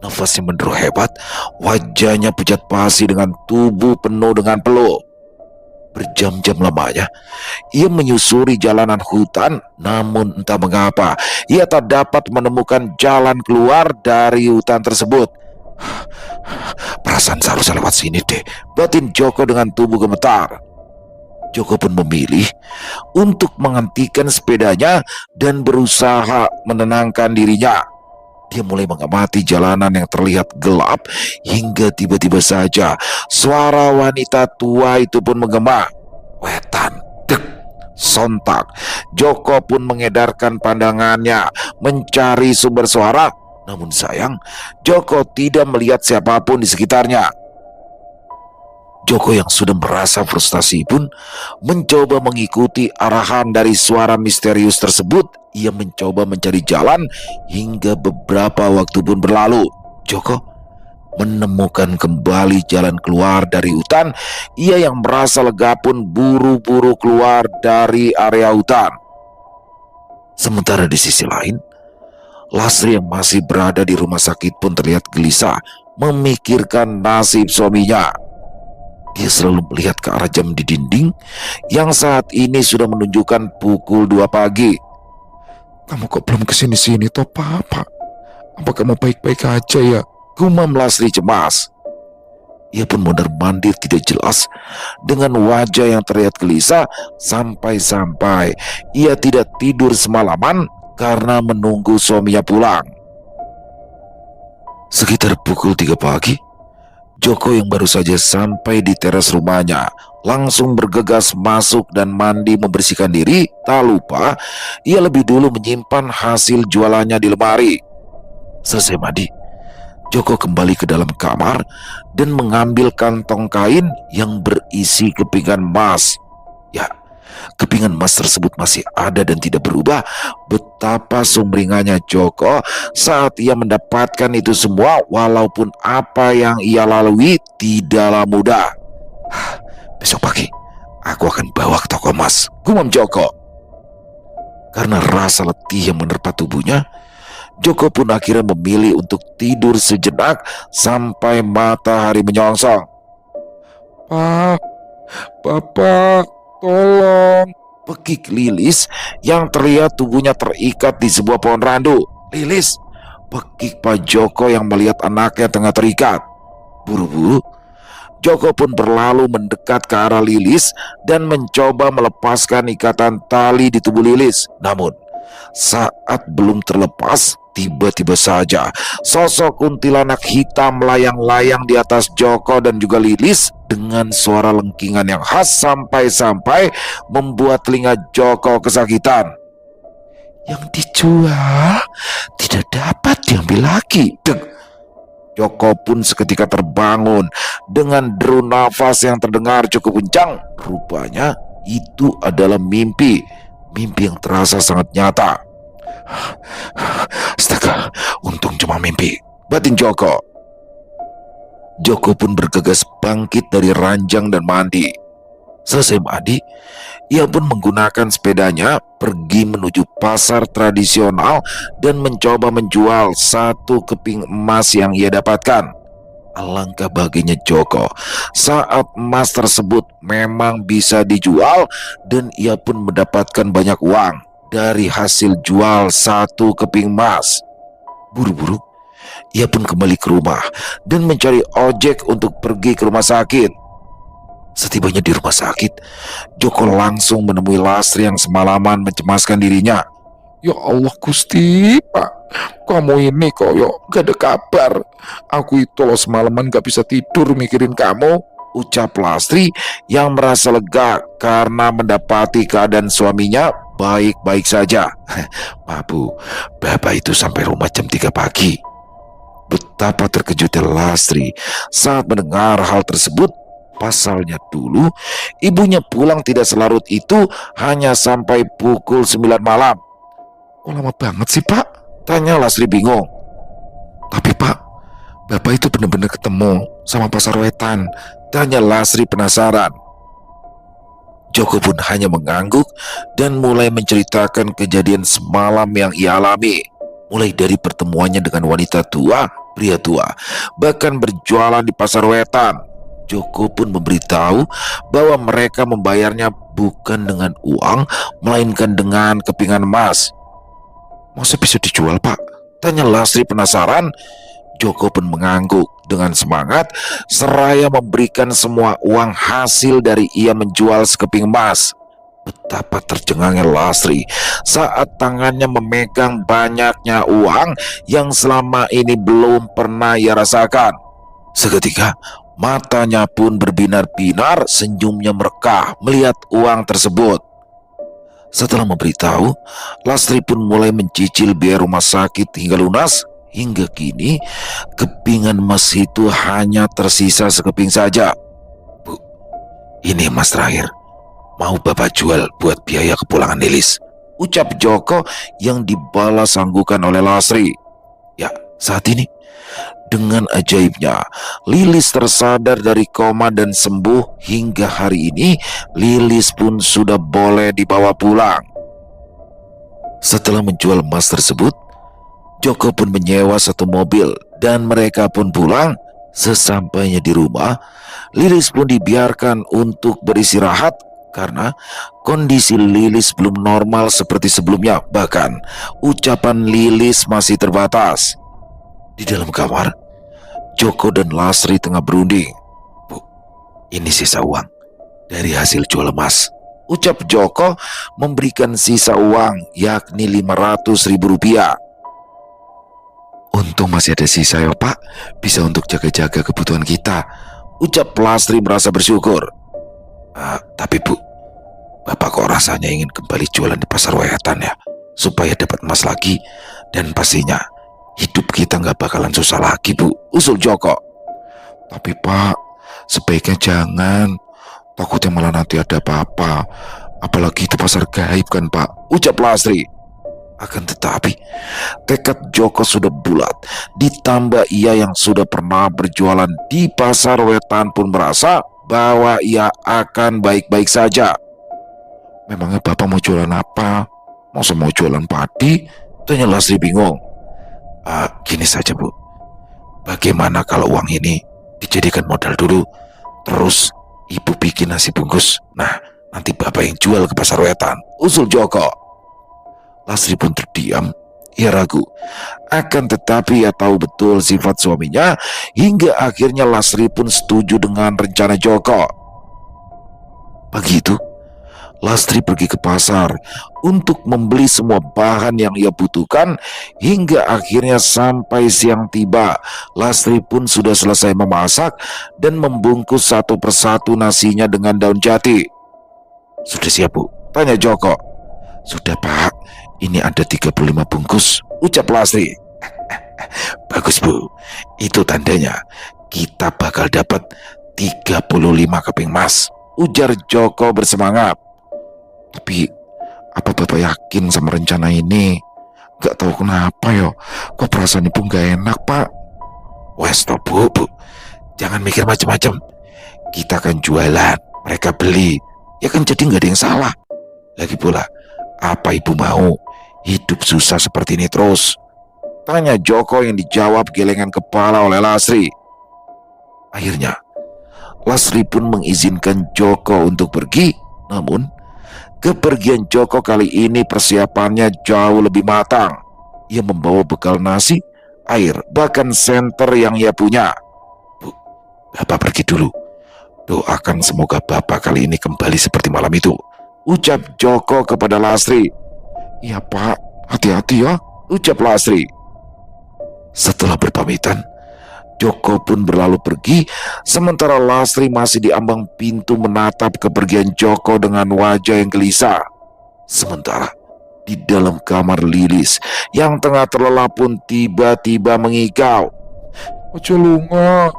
Nafasnya menderu hebat, wajahnya pucat pasi dengan tubuh penuh dengan peluh. Berjam-jam lamanya ia menyusuri jalanan hutan, namun entah mengapa ia tak dapat menemukan jalan keluar dari hutan tersebut. "Perasaan seharusnya lewat sini deh," batin Joko dengan tubuh gemetar. Joko pun memilih untuk menghentikan sepedanya dan berusaha menenangkan dirinya. Dia mulai mengamati jalanan yang terlihat gelap hingga tiba-tiba saja suara wanita tua itu pun menggema. "Wetan!" Dek! Sontak Joko pun mengedarkan pandangannya mencari sumber suara. Namun sayang, Joko tidak melihat siapapun di sekitarnya. Joko yang sudah merasa frustasi pun mencoba mengikuti arahan dari suara misterius tersebut. Ia mencoba mencari jalan hingga beberapa waktu pun berlalu. Joko menemukan kembali jalan keluar dari hutan. Ia yang merasa lega pun buru-buru keluar dari area hutan. Sementara di sisi lain, Lasri yang masih berada di rumah sakit pun terlihat gelisah memikirkan nasib suaminya. Dia selalu melihat ke arah jam di dinding yang saat ini sudah menunjukkan pukul 2 pagi. Kamu kok belum kesini-sini toh Papa? Apa kamu baik-baik aja ya? Gumam Lasri cemas. Ia pun mondar-mandir tidak jelas dengan wajah yang terlihat gelisah sampai-sampai ia tidak tidur semalaman karena menunggu suaminya pulang. Sekitar pukul 3 pagi, Joko yang baru saja sampai di teras rumahnya langsung bergegas masuk dan mandi membersihkan diri. Tak lupa, ia lebih dulu menyimpan hasil jualannya di lemari. Selesai mandi, Joko kembali ke dalam kamar dan mengambil kantong kain yang berisi kepingan emas. Ya, kepingan emas tersebut masih ada dan tidak berubah. Betapa sumringahnya Joko saat ia mendapatkan itu semua, walaupun apa yang ia lalui tidaklah mudah. Besok pagi aku akan bawa ke toko emas, gumam Joko. Karena rasa letih yang menerpa tubuhnya, Joko pun akhirnya memilih untuk tidur sejenak sampai matahari menyongsong. Pak, Bapak, tolong. Pekik Lilis yang terlihat tubuhnya terikat di sebuah pohon randu. Lilis, pekik Pak Joko yang melihat anaknya tengah terikat. Buru-buru, Joko pun berlalu mendekat ke arah Lilis dan mencoba melepaskan ikatan tali di tubuh Lilis. Namun, saat belum terlepas, tiba-tiba saja sosok kuntilanak hitam melayang-layang di atas Joko dan juga Lilis dengan suara lengkingan yang khas sampai-sampai membuat telinga Joko kesakitan. Yang dijual tidak dapat diambil lagi. Dek. Joko pun seketika terbangun dengan deru nafas yang terdengar cukup kencang. Rupanya itu adalah mimpi yang terasa sangat nyata. Astaga, untung cuma mimpi, batin Joko. Joko pun bergegas bangkit dari ranjang dan mandi. Selesai mandi, ia pun menggunakan sepedanya pergi menuju pasar tradisional dan mencoba menjual satu keping emas yang ia dapatkan. Alangkah bahagianya Joko saat emas tersebut memang bisa dijual dan ia pun mendapatkan banyak uang dari hasil jual satu keping emas. Buru-buru, ia pun kembali ke rumah dan mencari ojek untuk pergi ke rumah sakit. Setibanya di rumah sakit, Joko langsung menemui Lasri yang semalaman mencemaskan dirinya. Ya Allah Gusti, Pak, kamu ini kok gak ada kabar. Aku itu loh semalaman gak bisa tidur mikirin kamu, ucap Lasri yang merasa lega karena mendapati keadaan suaminya baik-baik saja. Mabu, Bapak itu sampai rumah jam 3 pagi. Betapa terkejutnya Lasri saat mendengar hal tersebut. Pasalnya dulu ibunya pulang tidak selarut itu, hanya sampai pukul 9 malam. Oh, lama banget sih Pak, tanya Lasri bingung. Tapi Pak, Bapak itu benar-benar ketemu sama Pak Sarwetan, tanya Lasri penasaran. Joko pun hanya mengangguk dan mulai menceritakan kejadian semalam yang ia alami. Mulai dari pertemuannya dengan wanita tua, pria tua, bahkan berjualan di pasar wetan. Joko pun memberitahu bahwa mereka membayarnya bukan dengan uang, melainkan dengan kepingan emas. Masa bisa dijual Pak? Tanya Lasri penasaran. Joko pun mengangguk dengan semangat seraya memberikan semua uang hasil dari ia menjual sekeping emas. Betapa tercengangnya Lasri saat tangannya memegang banyaknya uang yang selama ini belum pernah ia rasakan. Seketika matanya pun berbinar-binar, senyumnya merekah melihat uang tersebut. Setelah memberitahu, Lasri pun mulai mencicil biaya rumah sakit hingga lunas. Hingga kini, kepingan emas itu hanya tersisa sekeping saja. Bu, Ini emas terakhir, mau Bapak jual buat biaya kepulangan Lilis, ucap Joko yang dibalas sanggukan oleh Lasri. Ya, saat ini dengan ajaibnya, Lilis tersadar dari koma dan sembuh. Hingga hari ini, Lilis pun sudah boleh dibawa pulang. Setelah menjual emas tersebut, Joko pun menyewa satu mobil dan mereka pun pulang. Sesampainya di rumah, Lilis pun dibiarkan untuk beristirahat karena kondisi Lilis belum normal seperti sebelumnya. Bahkan ucapan Lilis masih terbatas. Di dalam kamar, Joko dan Lasri tengah berunding. Bu, ini sisa uang dari hasil jual emas, ucap Joko memberikan sisa uang yakni 500.000 rupiah. Untung masih ada sisa ya Pak, bisa untuk jaga-jaga kebutuhan kita, ucap Lasri merasa bersyukur. Tapi Bu, Bapak kok rasanya ingin kembali jualan di pasar Wetan ya, supaya dapat emas lagi dan pastinya hidup kita nggak bakalan susah lagi Bu, usul Joko. Tapi Pak, sebaiknya jangan, takutnya malah nanti ada apa-apa, apalagi itu pasar gaib kan Pak, ucap Lasri. Akan tetapi tekad Joko sudah bulat, ditambah ia yang sudah pernah berjualan di pasar Wetan pun merasa bahwa ia akan baik-baik saja. Memangnya Bapak mau jualan apa? Masa mau jualan padi? Tanya Lasri bingung. Gini saja Bu, bagaimana kalau uang ini dijadikan modal dulu, terus Ibu bikin nasi bungkus, nah nanti Bapak yang jual ke pasar Wetan, usul Joko. Lasri pun terdiam. Ia ragu, akan tetapi ia tahu betul sifat suaminya. Hingga akhirnya Lasri pun setuju dengan rencana Joko. Pagi itu, Lasri pergi ke pasar untuk membeli semua bahan yang ia butuhkan. Hingga akhirnya sampai siang tiba, Lasri pun sudah selesai memasak dan membungkus satu persatu nasinya dengan daun jati. Sudah siap Bu? Tanya Joko. Sudah Pak, ini ada 35 bungkus, ucap Lasri. Bagus Bu, itu tandanya kita bakal dapat 35 keping emas, ujar Joko bersemangat. Tapi apa Bapak yakin sama rencana ini? Gak tahu kenapa yo, kok perasaan Ibu gak enak Pak. Wes toh Bu, jangan mikir macam-macam. Kita akan jualan, mereka beli, ya kan jadi gak ada yang salah. Lagi pula, apa Ibu mau hidup susah seperti ini terus? Tanya Joko yang dijawab gelengan kepala oleh Lasri. Akhirnya, Lasri pun mengizinkan Joko untuk pergi. Namun, kepergian Joko kali ini persiapannya jauh lebih matang. Ia membawa bekal nasi, air, bahkan senter yang ia punya. Bu, Bapak pergi dulu. Doakan semoga Bapak kali ini kembali seperti malam itu, ucap Joko kepada Lasri. Iya Pak, hati-hati ya, ucap Lasri. Setelah berpamitan, Joko pun berlalu pergi, sementara Lasri masih di ambang pintu menatap kepergian Joko dengan wajah yang gelisah. Sementara di dalam kamar Lilis yang tengah terlelap pun tiba-tiba mengigau. Ojo lunga,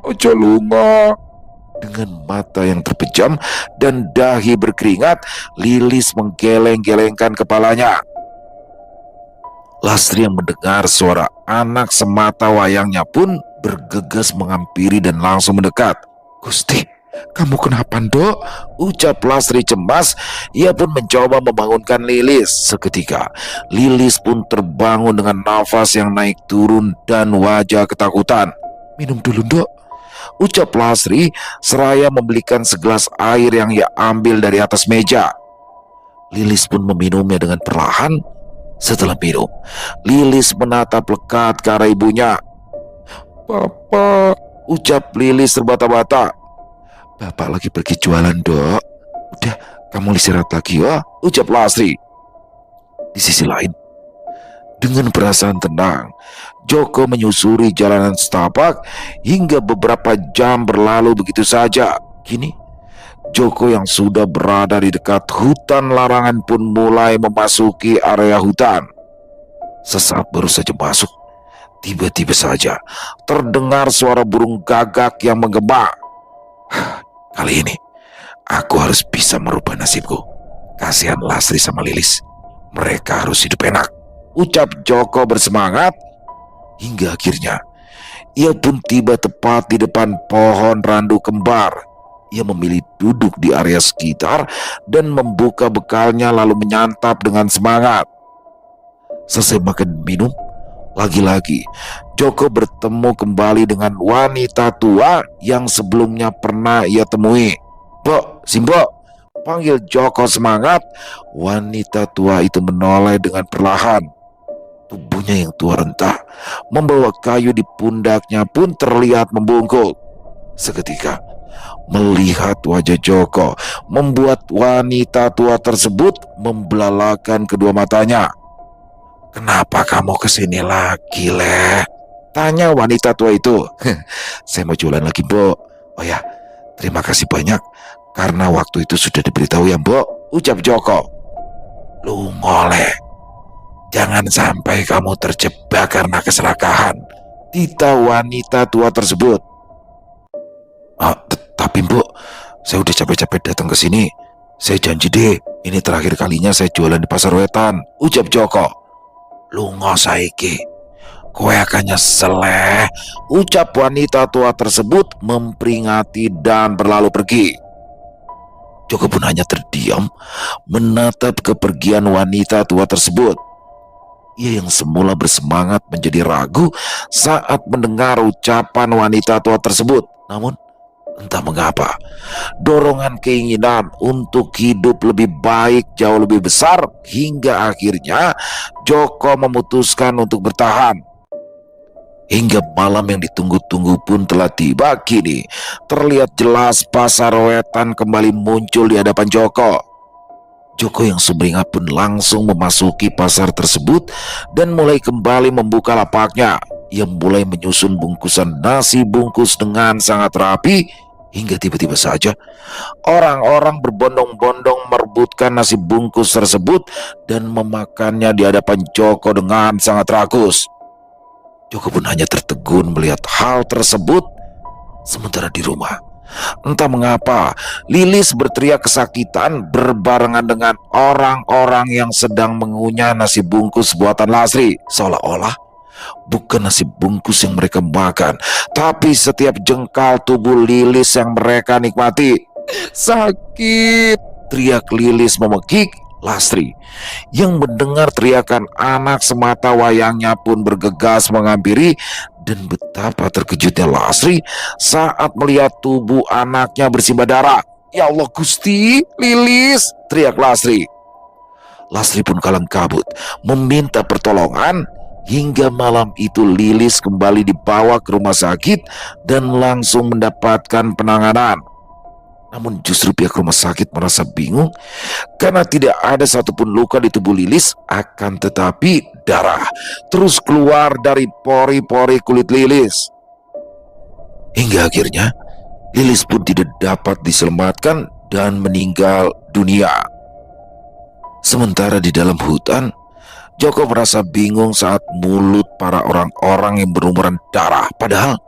ojo lunga. Dengan mata yang terpejam dan dahi berkeringat, Lilis menggeleng-gelengkan kepalanya. Lasri yang mendengar suara anak semata wayangnya pun bergegas menghampiri dan langsung mendekat. Gusti, kamu kenapa Dok? Ucap Lasri cemas. Ia pun mencoba membangunkan Lilis. Seketika Lilis pun terbangun dengan nafas yang naik turun dan wajah ketakutan. Minum dulu Dok, ucap Lasri seraya membelikan segelas air yang ia ambil dari atas meja. Lilis pun meminumnya dengan perlahan. Setelah minum, Lilis menatap lekat ke arah ibunya. Papa, ucap Lilis terbata-bata. Bapak lagi pergi jualan Dok. Udah, kamu istirahat lagi ya, ucap Lasri. Di sisi lain, dengan perasaan tenang, Joko menyusuri jalanan setapak hingga beberapa jam berlalu begitu saja. Kini, Joko yang sudah berada di dekat hutan larangan pun mulai memasuki area hutan. Sesaat baru saja masuk, tiba-tiba saja terdengar suara burung gagak yang menggema. Kali ini, Aku harus bisa merubah nasibku. Kasihan Lastri sama Lilis. Mereka harus hidup enak, ucap Joko bersemangat. Hingga akhirnya ia pun tiba tepat di depan pohon randu kembar. Ia memilih duduk di area sekitar dan membuka bekalnya lalu menyantap dengan semangat. Selesai makan minum, lagi-lagi Joko bertemu kembali dengan wanita tua yang sebelumnya pernah ia temui. "Mbok, Simbok," panggil Joko semangat. Wanita tua itu menoleh dengan perlahan. Tubuhnya yang tua renta, membawa kayu di pundaknya pun terlihat membungkuk. Seketika, melihat wajah Joko membuat wanita tua tersebut membelalakan kedua matanya. "Kenapa kamu kesini lagi, Le?" tanya wanita tua itu. "Saya mau jualan lagi, Mbok." "Oh ya, terima kasih banyak karena waktu itu sudah diberitahu ya, Mbok," ucap Joko. "Lu ngoleh. Jangan sampai kamu terjebak karena keserakahan," tita wanita tua tersebut. Tapi Mbok, saya udah capek-capek datang ke sini. Saya janji deh, ini terakhir kalinya saya jualan di Pasar Wetan," ucap Joko. "Lungo saiki, kowe akan nyesel, ucap wanita tua tersebut memperingati dan berlalu pergi. Joko pun hanya terdiam menatap kepergian wanita tua tersebut. Ia yang semula bersemangat menjadi ragu saat mendengar ucapan wanita tua tersebut. Namun entah mengapa, dorongan keinginan untuk hidup lebih baik jauh lebih besar hingga akhirnya Joko memutuskan untuk bertahan. Hingga malam yang ditunggu-tunggu pun telah tiba. Kini terlihat jelas Pasar Wetan kembali muncul di hadapan Joko. Joko yang sumringah pun langsung memasuki pasar tersebut dan mulai kembali membuka lapaknya. Ia mulai menyusun bungkusan nasi bungkus dengan sangat rapi. Hingga tiba-tiba saja orang-orang berbondong-bondong merebutkan nasi bungkus tersebut dan memakannya di hadapan Joko dengan sangat rakus. Joko pun hanya tertegun melihat hal tersebut. Sementara di rumah, entah mengapa Lilis berteriak kesakitan berbarengan dengan orang-orang yang sedang mengunyah nasi bungkus buatan Lastri. Seolah-olah bukan nasi bungkus yang mereka makan, tapi setiap jengkal tubuh Lilis yang mereka nikmati. "Sakit!" teriak Lilis memekik. Lastri yang mendengar teriakan anak semata wayangnya pun bergegas menghampiri. Dan betapa terkejutnya Lastri saat melihat tubuh anaknya bersimbah darah. "Ya Allah Gusti, Lilis!" teriak Lastri. Lastri pun kalang kabut meminta pertolongan. Hingga malam itu Lilis kembali dibawa ke rumah sakit dan langsung mendapatkan penanganan. Namun justru pihak rumah sakit merasa bingung karena tidak ada satupun luka di tubuh Lilis, akan tetapi darah terus keluar dari pori-pori kulit Lilis. Hingga akhirnya Lilis pun tidak dapat diselamatkan dan meninggal dunia. Sementara di dalam hutan, Joko merasa bingung saat mulut para orang-orang yang berumuran darah. Padahal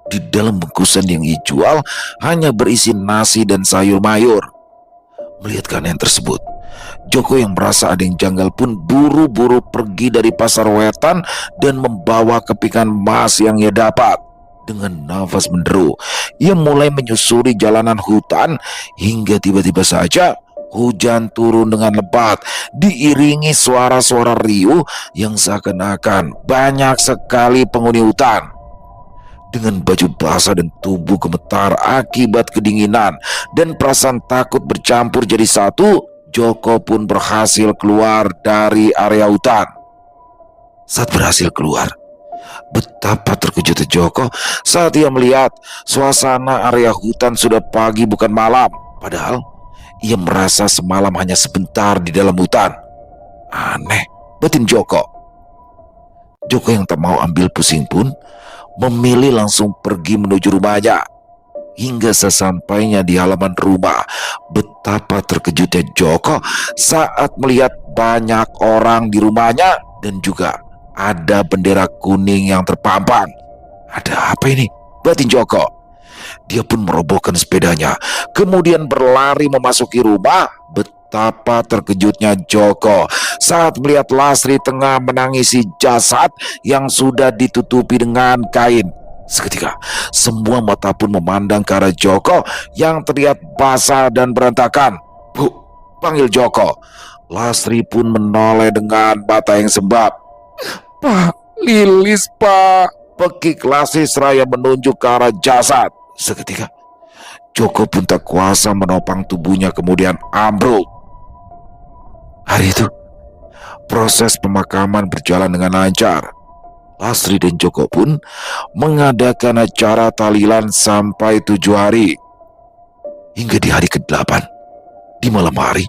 di dalam bungkusan yang ia jual hanya berisi nasi dan sayur mayur. Melihat keanehan tersebut, Joko yang merasa ada yang janggal pun buru-buru pergi dari Pasar Wetan dan membawa kepingan emas yang ia dapat. Dengan nafas menderu, ia mulai menyusuri jalanan hutan hingga tiba-tiba saja hujan turun dengan lebat, diiringi suara-suara riuh yang seakan-akan banyak sekali penghuni hutan. Dengan baju basah dan tubuh gemetar akibat kedinginan dan perasaan takut bercampur jadi satu, Joko pun berhasil keluar dari area hutan. Saat berhasil keluar, betapa terkejutnya Joko saat ia melihat suasana area hutan sudah pagi bukan malam. Padahal ia merasa semalam hanya sebentar di dalam hutan. Aneh, batin Joko. Joko yang tak mau ambil pusing pun memilih langsung pergi menuju rumahnya. Hingga sesampainya di halaman rumah, betapa terkejutnya Joko saat melihat banyak orang di rumahnya dan juga ada bendera kuning yang terpampang. Ada apa ini? Batin Joko. Dia pun merobohkan sepedanya, kemudian berlari memasuki rumah. Betapa terkejutnya Joko saat melihat Lastri tengah menangisi jasad yang sudah ditutupi dengan kain. Seketika, semua mata pun memandang ke arah Joko yang terlihat basah dan berantakan. "Bu," panggil Joko. Lastri pun menoleh dengan mata yang sembab. Pak, Lilis, Pak. Pekik Lastri seraya menunjuk ke arah jasad. Seketika, Joko pun tak kuasa menopang tubuhnya kemudian ambruk. Hari itu, proses pemakaman berjalan dengan lancar. Lastri dan Joko pun mengadakan acara tahlilan sampai 7 hari. Hingga di hari ke-8, di malam hari,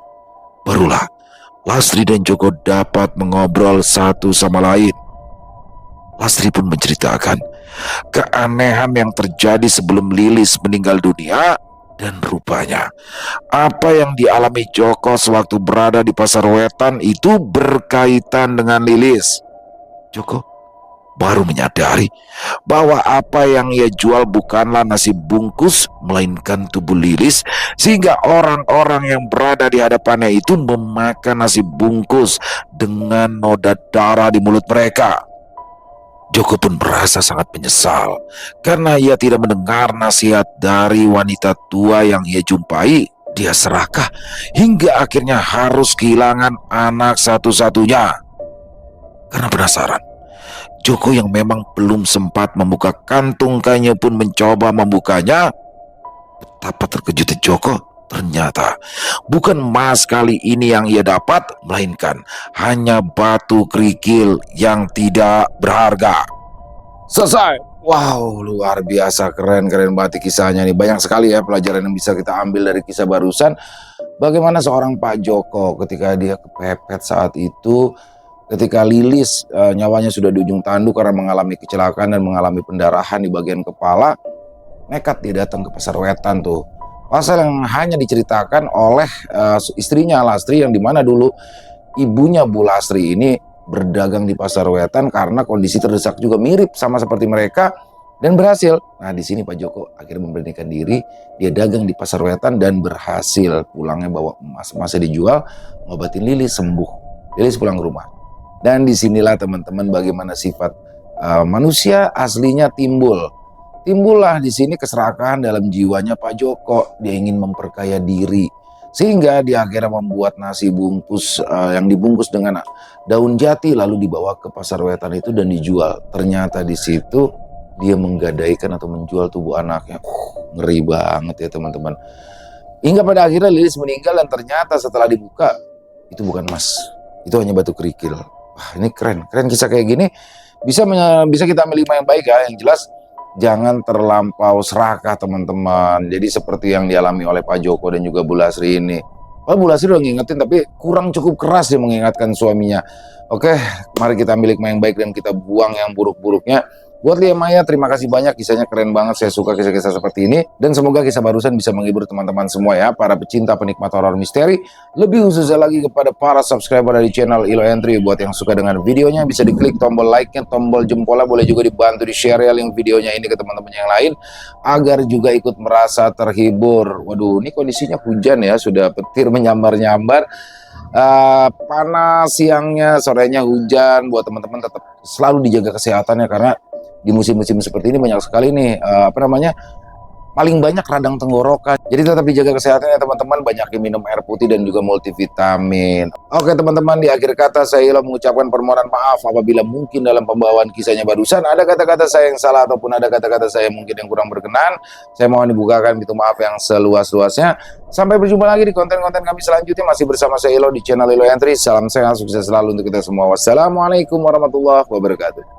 barulah Lastri dan Joko dapat mengobrol satu sama lain. Lastri pun menceritakan keanehan yang terjadi sebelum Lilis meninggal dunia, dan rupanya apa yang dialami Joko sewaktu berada di Pasar Wetan itu berkaitan dengan Lilis. Joko baru menyadari bahwa apa yang ia jual bukanlah nasi bungkus, melainkan tubuh Lilis, sehingga orang-orang yang berada di hadapannya itu memakan nasi bungkus dengan noda darah di mulut mereka. Joko pun merasa sangat menyesal karena ia tidak mendengar nasihat dari wanita tua yang ia jumpai. Dia serakah hingga akhirnya harus kehilangan anak satu-satunya. Karena penasaran, Joko yang memang belum sempat membuka kantung kainnya pun mencoba membukanya. Betapa terkejutnya Joko, ternyata bukan emas kali ini yang ia dapat, melainkan hanya batu kerikil yang tidak berharga. Selesai. Wow, luar biasa, keren banget kisahnya nih. Banyak sekali ya pelajaran yang bisa kita ambil dari kisah barusan. Bagaimana seorang Pak Joko ketika dia kepepet saat itu, ketika Lilis nyawanya sudah di ujung tanduk karena mengalami kecelakaan dan mengalami pendarahan di bagian kepala, nekat dia datang ke Pasar Wetan tuh. Pasar yang hanya diceritakan oleh istrinya Lastri, yang dimana dulu ibunya Bu Lastri ini berdagang di Pasar Wetan karena kondisi terdesak juga mirip sama seperti mereka, dan berhasil. Nah, di sini Pak Joko akhirnya memberanikan diri, dia dagang di Pasar Wetan dan berhasil. Pulangnya bawa emasnya dijual, ngobatin Lilis, sembuh. Lilis pulang ke rumah. Dan disinilah teman-teman bagaimana sifat manusia aslinya timbullah di sini keserakahan dalam jiwanya Pak Joko. Dia ingin memperkaya diri, sehingga dia akhirnya membuat nasi bungkus yang dibungkus dengan daun jati lalu dibawa ke Pasar Wetan itu dan dijual. Ternyata di situ dia menggadaikan atau menjual tubuh anaknya. Ngeri banget ya teman-teman. Hingga pada akhirnya Lilis meninggal, dan ternyata setelah dibuka itu bukan emas, itu hanya batu kerikil. Wah, ini keren kisah kayak gini bisa kita ambil hikmah yang baik ya. Yang jelas jangan terlampau serakah teman-teman. Jadi seperti yang dialami oleh Pak Joko dan juga Bu Lastri ini. Bu Lastri udah ngingetin tapi kurang cukup keras dia mengingatkan suaminya. Oke, mari kita ambil hikmah yang baik dan kita buang yang buruk-buruknya. Buat Lia Maya, terima kasih banyak, kisahnya keren banget. Saya suka kisah-kisah seperti ini, dan semoga kisah barusan bisa menghibur teman-teman semua ya, para pecinta penikmat horor misteri. Lebih khususnya lagi kepada para subscriber dari channel Ilo Entry. Buat yang suka dengan videonya, bisa diklik tombol like-nya, tombol jempolnya, boleh juga dibantu di share ya link videonya ini ke teman-teman yang lain, agar juga ikut merasa terhibur. Waduh, ini kondisinya hujan ya, sudah petir menyambar-nyambar. Panas siangnya, sorenya hujan. Buat teman-teman tetap selalu dijaga kesehatannya, karena di musim-musim seperti ini banyak sekali nih paling banyak radang tenggorokan. Jadi tetap dijaga kesehatannya teman-teman, banyakin minum air putih dan juga multivitamin. Oke teman-teman, di akhir kata saya Ilo mengucapkan permohonan maaf apabila mungkin dalam pembawaan kisahnya barusan ada kata-kata saya yang salah ataupun ada kata-kata saya mungkin yang kurang berkenan. Saya mohon dibukakan pintu maaf yang seluas-luasnya. Sampai berjumpa lagi di konten-konten kami selanjutnya, masih bersama saya Ilo di channel Ilo Entry. Salam sehat, sukses selalu untuk kita semua. Wassalamualaikum warahmatullahi wabarakatuh.